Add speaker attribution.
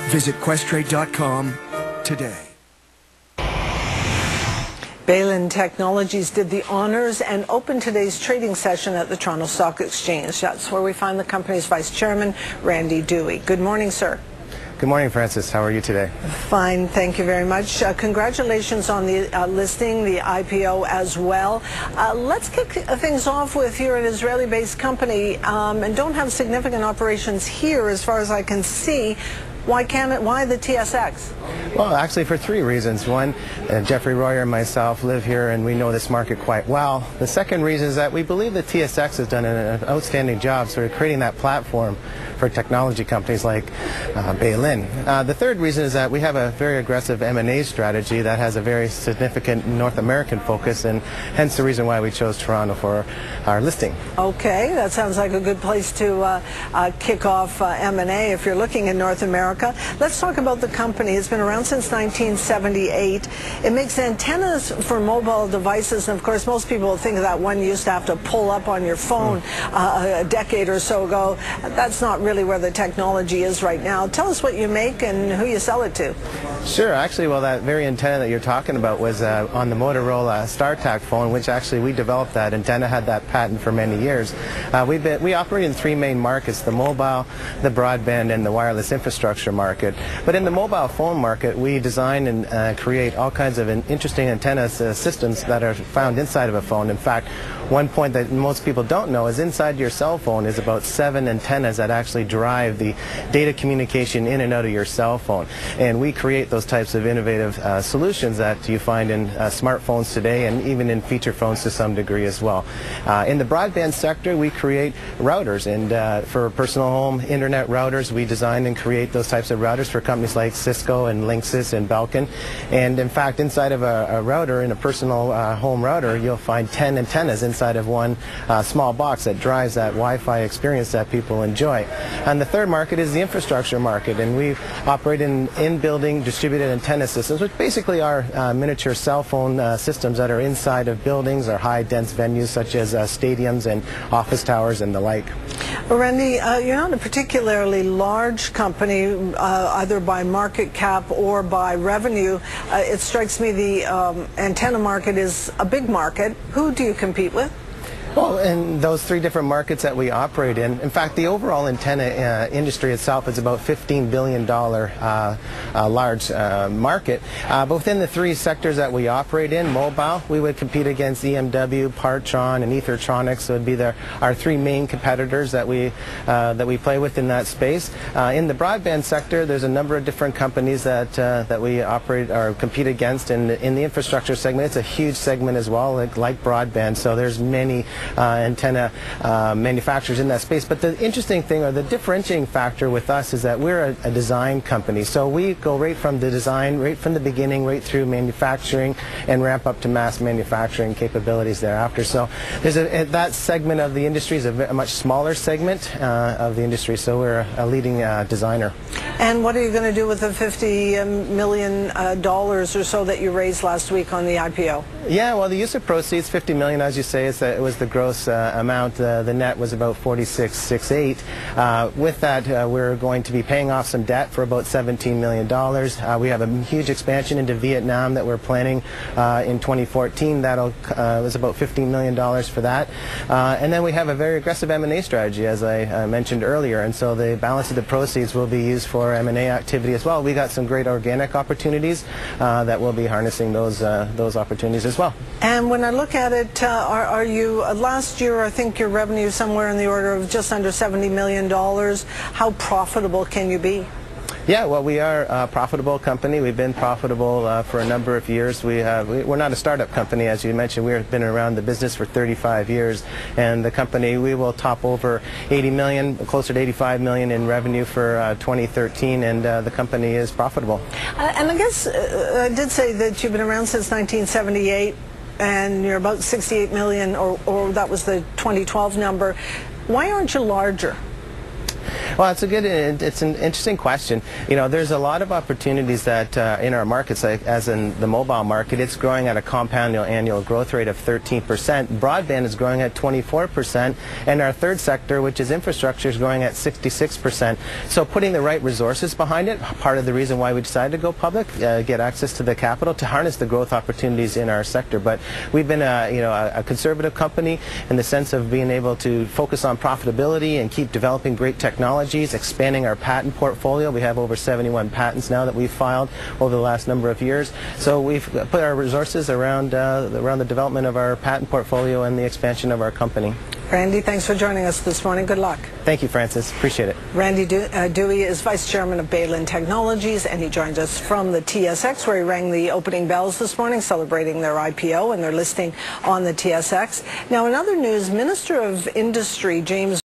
Speaker 1: Visit questrade.com today.
Speaker 2: Baylin Technologies did the honors and opened today's trading session at the Toronto Stock Exchange. That's where we find the company's Vice Chairman, Randy Dewey. Good morning, sir.
Speaker 3: Good morning, Francis. How are you today?
Speaker 2: Fine, thank you very much. Congratulations on the listing, the IPO as well. Let's kick things off with you're an Israeli-based company and don't have significant operations here as far as I can see. Why the TSX?
Speaker 3: Well, actually for three reasons. One, Jeffrey Royer and myself live here and we know this market quite well. The second reason is that we believe the TSX has done an outstanding job sort of creating that platform for technology companies like Baylin. The third reason is that we have a very aggressive M&A strategy that has a very significant North American focus, and hence the reason why we chose Toronto for our listing.
Speaker 2: Okay, that sounds like a good place to kick off M&A if you're looking in North America. Let's talk about the company. It's been around since 1978. It makes antennas for mobile devices, and of course most people think of that one you used to have to pull up on your phone a decade or so ago. That's not really where the technology is right now. Tell us what you make and who you sell it to.
Speaker 3: Sure. Actually, well, that very antenna that you're talking about was on the Motorola StarTAC phone, which actually we developed that antenna, had that patent for many years. We operate in three main markets: the mobile, the broadband, and the wireless infrastructure market. But in the mobile phone market, we design and create all kinds of interesting antenna systems that are found inside of a phone. In fact, one point that most people don't know is inside your cell phone is about 7 antennas that actually drive the data communication in and out of your cell phone. And we create those types of innovative solutions that you find in smartphones today and even in feature phones to some degree as well. In the broadband sector, we create routers, and for personal home internet routers, we design and create those types of routers for companies like Cisco and Linksys and Belkin. And in fact, inside of a router, in a personal home router, you'll find 10 antennas inside of one small box that drives that Wi-Fi experience that people enjoy. And the third market is the infrastructure market, and we operate in building distributed antenna systems, which basically are miniature cell phone systems that are inside of buildings or high dense venues such as stadiums and office towers and the like.
Speaker 2: Randy, you're not a particularly large company, either by market cap or by revenue. It strikes me the antenna market is a big market. Who do you compete with?
Speaker 3: Well, in those three different markets that we operate in fact, the overall antenna industry itself is about $15 billion large market. But within the three sectors that we operate in, mobile, we would compete against EMW, Partron, and Ethertronics. So it would be our three main competitors that we play with in that space. In the broadband sector, there's a number of different companies that we operate or compete against. And in the infrastructure segment, it's a huge segment as well, like broadband. So there's many antenna manufacturers in that space. But the interesting thing, or the differentiating factor with us, is that we're a design company. So we go right from the design, right from the beginning, right through manufacturing, and ramp up to mass manufacturing capabilities thereafter. So there's that segment of the industry is a much smaller segment of the industry. So we're a leading designer.
Speaker 2: And what are you going to do with the $50 million or so that you raised last week on the IPO?
Speaker 3: Yeah, well, the use of proceeds, $50 million, as you say, it was the gross amount. The net was about $46.68. With that, we're going to be paying off some debt for about $17 million. We have a huge expansion into Vietnam that we're planning in 2014. That'll was about $15 million for that. And then we have a very aggressive M&A strategy, as I mentioned earlier. And so the balance of the proceeds will be used for M&A activity as well. We got some great organic opportunities that we'll be harnessing those opportunities as well.
Speaker 2: And when I look at it, are you last year, I think your revenue somewhere in the order of just under $70 million. How profitable can you be?
Speaker 3: Yeah, well, we are a profitable company. We've been profitable for a number of years. We're not a startup company, as you mentioned. We've been around the business for 35 years, and the company, we will top over 80 million, closer to 85 million in revenue for 2013, and the company is profitable.
Speaker 2: And I guess I did say that you've been around since 1978, and you're about 68 million, or that was the 2012 number. Why aren't you larger?
Speaker 3: Well, it's an interesting question. You know, there's a lot of opportunities that in our markets, like as in the mobile market, it's growing at a compound annual growth rate of 13%. Broadband is growing at 24%, and our third sector, which is infrastructure, is growing at 66%. So putting the right resources behind it, part of the reason why we decided to go public, get access to the capital to harness the growth opportunities in our sector. But we've been a conservative company in the sense of being able to focus on profitability and keep developing great technologies, expanding our patent portfolio. We have over 71 patents now that we've filed over the last number of years. So we've put our resources around the development of our patent portfolio and the expansion of our company.
Speaker 2: Randy, thanks for joining us this morning. Good luck.
Speaker 3: Thank you, Francis. Appreciate it.
Speaker 2: Randy Dewey is Vice Chairman of Baylin Technologies, and he joined us from the TSX, where he rang the opening bells this morning, celebrating their IPO and their listing on the TSX. Now, in other news, Minister of Industry James